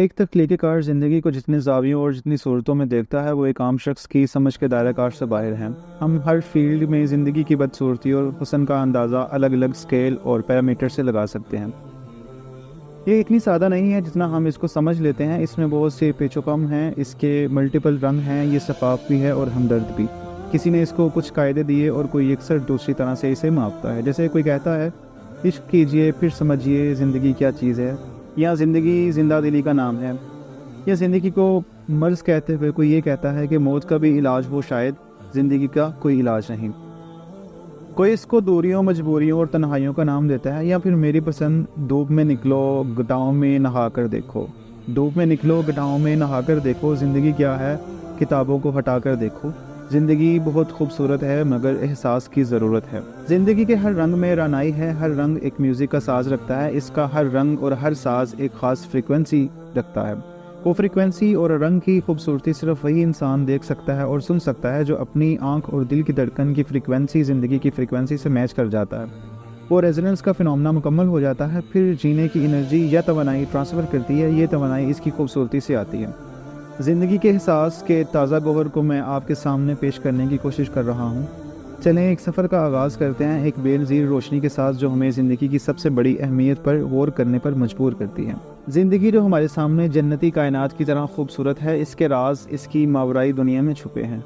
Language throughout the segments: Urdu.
ایک تخلیقی کار زندگی کو جتنے زاویوں اور جتنی صورتوں میں دیکھتا ہے وہ ایک عام شخص کی سمجھ کے دائرہ کار سے باہر ہے۔ ہم ہر فیلڈ میں زندگی کی بدصورتی اور حسن کا اندازہ الگ الگ سکیل اور پیرامیٹر سے لگا سکتے ہیں۔ یہ اتنی سادہ نہیں ہے جتنا ہم اس کو سمجھ لیتے ہیں، اس میں بہت سے پیچ و خم ہیں، اس کے ملٹیپل رنگ ہیں، یہ شفاف بھی ہے اور ہمدرد بھی۔ کسی نے اس کو کچھ قاعدے دیے اور کوئی یکسر دوسری طرح سے اسے ماپتا ہے۔ جیسے کوئی کہتا ہے عشق کیجئے پھر سمجھیے زندگی کیا چیز ہے، یا زندگی زندہ دلی کا نام ہے، یا زندگی کو مرض کہتے ہوئے کوئی یہ کہتا ہے کہ موت کا بھی علاج ہو شاید، زندگی کا کوئی علاج نہیں۔ کوئی اس کو دوریوں، مجبوریوں اور تنہائیوں کا نام دیتا ہے، یا پھر میری پسند دھوپ میں نکلو گٹاؤں میں نہا کر دیکھو۔ دھوپ میں نکلو گٹاؤں میں نہا کر دیکھو، زندگی کیا ہے کتابوں کو ہٹا کر دیکھو، زندگی بہت خوبصورت ہے مگر احساس کی ضرورت ہے۔ زندگی کے ہر رنگ میں رانائی ہے، ہر رنگ ایک میوزک کا ساز رکھتا ہے، اس کا ہر رنگ اور ہر ساز ایک خاص فریکوینسی رکھتا ہے۔ وہ فریکوینسی اور رنگ کی خوبصورتی صرف وہی انسان دیکھ سکتا ہے اور سن سکتا ہے جو اپنی آنکھ اور دل کی دھڑکن کی فریکوینسی زندگی کی فریکوینسی سے میچ کر جاتا ہے۔ وہ ریزوننس کا فنومنا مکمل ہو جاتا ہے، پھر جینے کی انرجی یا توانائی ٹرانسفر کرتی ہے، یہ توانائی اس کی خوبصورتی سے آتی ہے۔ زندگی کے احساس کے تازہ گوہر کو میں آپ کے سامنے پیش کرنے کی کوشش کر رہا ہوں۔ چلیں ایک سفر کا آغاز کرتے ہیں، ایک بے نظیر روشنی کے ساتھ جو ہمیں زندگی کی سب سے بڑی اہمیت پر غور کرنے پر مجبور کرتی ہے۔ زندگی جو ہمارے سامنے جنتی کائنات کی طرح خوبصورت ہے، اس کے راز اس کی ماورائی دنیا میں چھپے ہیں۔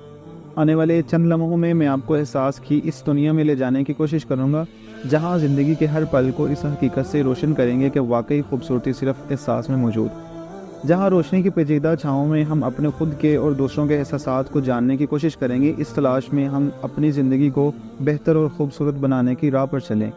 آنے والے چند لمحوں میں آپ کو احساس کی اس دنیا میں لے جانے کی کوشش کروں گا جہاں زندگی کے ہر پل کو اس حقیقت سے روشن کریں گے کہ واقعی خوبصورتی صرف احساس میں موجود، جہاں روشنی کی پیچیدہ چھاؤں میں ہم اپنے خود کے اور دوسروں کے احساسات کو جاننے کی کوشش کریں گے، اس تلاش میں ہم اپنی زندگی کو بہتر اور خوبصورت بنانے کی راہ پر چلیں،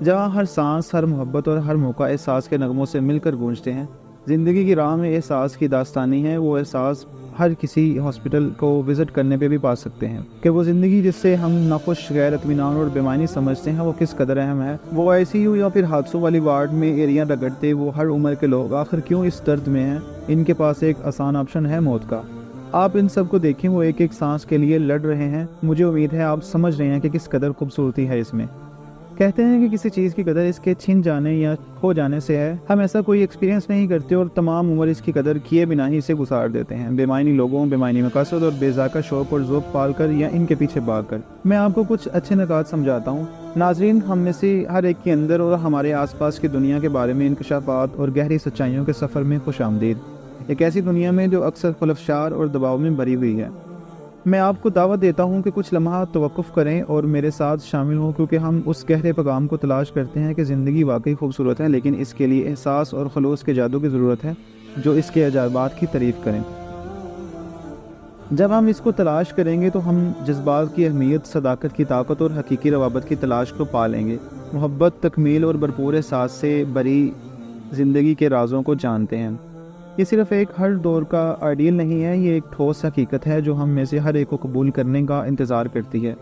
جہاں ہر سانس، ہر محبت اور ہر موقع احساس کے نغموں سے مل کر گونجتے ہیں۔ زندگی کی راہ میں احساس کی داستانی ہے، وہ احساس ہر کسی ہاسپٹل کو وزٹ کرنے پہ بھی پا سکتے ہیں کہ وہ زندگی جس سے ہم ناخوش، غیر اطمینان اور بے معنی سمجھتے ہیں وہ کس قدر اہم ہے۔ وہ ICU یا پھر حادثوں والی وارڈ میں ایریاں رگڑتے وہ ہر عمر کے لوگ آخر کیوں اس درد میں ہیں؟ ان کے پاس ایک آسان آپشن ہے، موت کا۔ آپ ان سب کو دیکھیں، وہ ایک ایک سانس کے لیے لڑ رہے ہیں۔ مجھے امید ہے آپ سمجھ رہے ہیں کہ کس قدر خوبصورتی ہے اس میں۔ کہتے ہیں کہ کسی چیز کی قدر اس کے چھن جانے یا کھو جانے سے ہے۔ ہم ایسا کوئی ایکسپیرینس نہیں کرتے اور تمام عمر اس کی قدر کیے بنا ہی اسے گزار دیتے ہیں، بے معنی لوگوں، بے معنی مقاصد اور بے ذائقہ شوق اور ذوق پال کر یا ان کے پیچھے بھاگ کر۔ میں آپ کو کچھ اچھے نکات سمجھاتا ہوں۔ ناظرین، ہم میں سے ہر ایک کے اندر اور ہمارے آس پاس کی دنیا کے بارے میں انکشافات اور گہری سچائیوں کے سفر میں خوش آمدید۔ ایک ایسی دنیا میں جو اکثر خلفشار اور دباؤ میں بھری ہوئی ہے۔ میں آپ کو دعوت دیتا ہوں کہ کچھ لمحات توقف کریں اور میرے ساتھ شامل ہوں، کیونکہ ہم اس گہرے پیغام کو تلاش کرتے ہیں کہ زندگی واقعی خوبصورت ہے، لیکن اس کے لیے احساس اور خلوص کے جادو کی ضرورت ہے جو اس کے عجائبات کی تعریف کریں۔ جب ہم اس کو تلاش کریں گے تو ہم جذبات کی اہمیت، صداقت کی طاقت اور حقیقی روابط کی تلاش کو پا لیں گے۔ محبت، تکمیل اور بھرپور احساس سے بری زندگی کے رازوں کو جانتے ہیں۔ یہ صرف ایک ہر دور کا آئیڈیل نہیں ہے، یہ ایک ٹھوس حقیقت ہے جو ہم میں سے ہر ایک کو قبول کرنے کا انتظار کرتی ہے۔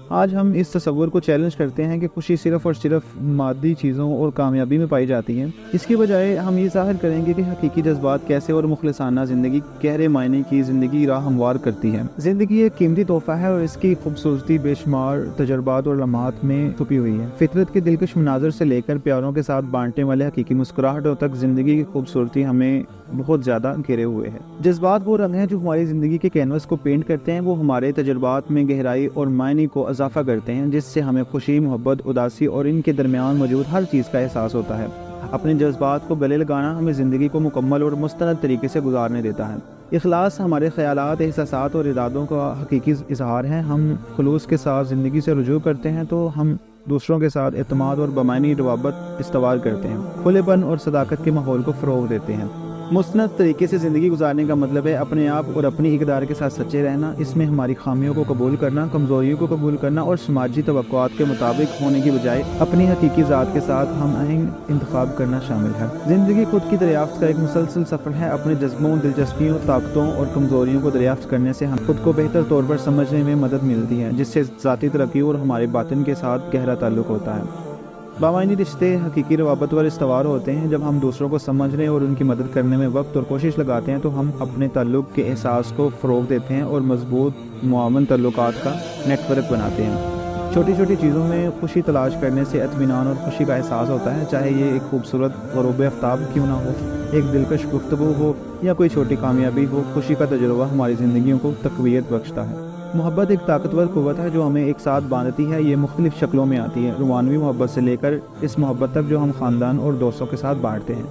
آج ہم اس تصور کو چیلنج کرتے ہیں کہ خوشی صرف اور صرف مادی چیزوں اور کامیابی میں پائی جاتی ہے۔ اس کی بجائے ہم یہ ظاہر کریں گے کہ حقیقی جذبات کیسے اور مخلصانہ زندگی گہرے معنی کی زندگی راہ ہموار کرتی ہے۔ زندگی ایک قیمتی تحفہ ہے اور اس کی خوبصورتی بے شمار تجربات اور لمحات میں چھپی ہوئی ہے۔ فطرت کے دلکش مناظر سے لے کر پیاروں کے ساتھ بانٹنے والے حقیقی مسکراہٹوں تک زندگی کی خوبصورتی ہمیں بہت زیادہ گھیرے ہوئے ہے۔ جذبات وہ رنگ ہیں جو ہماری زندگی کے کینوس کو پینٹ کرتے ہیں، وہ ہمارے تجربات میں گہرائی اور معنی کو اضافہ کرتے ہیں، جس سے ہمیں خوشی، محبت، اداسی اور ان کے درمیان موجود ہر چیز کا احساس ہوتا ہے۔ اپنے جذبات کو گلے لگانا ہمیں زندگی کو مکمل اور مستند طریقے سے گزارنے دیتا ہے۔ اخلاص ہمارے خیالات، احساسات اور ارادوں کا حقیقی اظہار ہے۔ ہم خلوص کے ساتھ زندگی سے رجوع کرتے ہیں تو ہم دوسروں کے ساتھ اعتماد اور بامعنی روابط استوار کرتے ہیں، کھلے پن اور صداقت کے ماحول کو فروغ دیتے ہیں۔ مستند طریقے سے زندگی گزارنے کا مطلب ہے اپنے آپ اور اپنی اقدار کے ساتھ سچے رہنا۔ اس میں ہماری خامیوں کو قبول کرنا، کمزوریوں کو قبول کرنا اور سماجی توقعات کے مطابق ہونے کی بجائے اپنی حقیقی ذات کے ساتھ ہم آہنگ انتخاب کرنا شامل ہے۔ زندگی خود کی دریافت کا ایک مسلسل سفر ہے۔ اپنے جذبوں، دلچسپیوں، طاقتوں اور کمزوریوں کو دریافت کرنے سے ہم خود کو بہتر طور پر سمجھنے میں مدد ملتی ہے، جس سے ذاتی ترقی اور ہمارے باطن کے ساتھ گہرا تعلق ہوتا ہے۔ بامعنی رشتے حقیقی روابط پر استوار ہوتے ہیں۔ جب ہم دوسروں کو سمجھنے اور ان کی مدد کرنے میں وقت اور کوشش لگاتے ہیں تو ہم اپنے تعلق کے احساس کو فروغ دیتے ہیں اور مضبوط معاون تعلقات کا نیٹ ورک بناتے ہیں۔ چھوٹی چھوٹی چیزوں میں خوشی تلاش کرنے سے اطمینان اور خوشی کا احساس ہوتا ہے، چاہے یہ ایک خوبصورت غروب آفتاب کیوں نہ ہو، ایک دلکش گفتگو ہو یا کوئی چھوٹی کامیابی ہو۔ خوشی کا تجربہ ہماری زندگیوں کو تقویت بخشتا ہے۔ محبت ایک طاقتور قوت ہے جو ہمیں ایک ساتھ باندھتی ہے۔ یہ مختلف شکلوں میں آتی ہے، روحانی محبت سے لے کر اس محبت تک جو ہم خاندان اور دوستوں کے ساتھ بانٹتے ہیں۔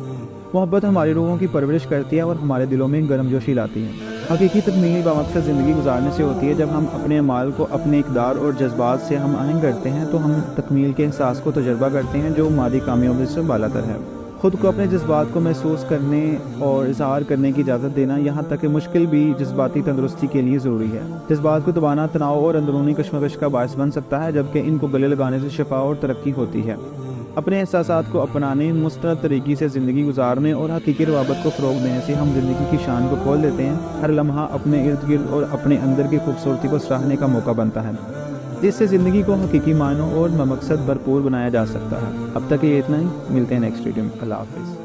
محبت ہماری روحوں کی پرورش کرتی ہے اور ہمارے دلوں میں گرم جوشی لاتی ہے۔ حقیقی تکمیل بامقصد زندگی گزارنے سے ہوتی ہے۔ جب ہم اپنے اعمال کو اپنے اقدار اور جذبات سے ہم آہنگ کرتے ہیں تو ہم تکمیل کے احساس کو تجربہ کرتے ہیں جو مادی کامیابی سے بالاتر ہے۔ خود کو اپنے جذبات کو محسوس کرنے اور اظہار کرنے کی اجازت دینا، یہاں تک کہ مشکل بھی، جذباتی تندرستی کے لیے ضروری ہے۔ جذبات کو دبانا تناؤ اور اندرونی کشمکش کا باعث بن سکتا ہے، جبکہ ان کو گلے لگانے سے شفا اور ترقی ہوتی ہے۔ اپنے احساسات کو اپنانے، مستند طریقے سے زندگی گزارنے اور حقیقی روابط کو فروغ دینے سے ہم زندگی کی شان کو کھول دیتے ہیں۔ ہر لمحہ اپنے ارد گرد اور اپنے اندر کی خوبصورتی کو سراہنے کا موقع بنتا ہے، جس سے زندگی کو حقیقی معنوں اور مقصد بھرپور بنایا جا سکتا ہے۔ اب تک یہ اتنا ہی، ملتے ہیں نیکسٹ ویڈیو میں۔ اللہ حافظ۔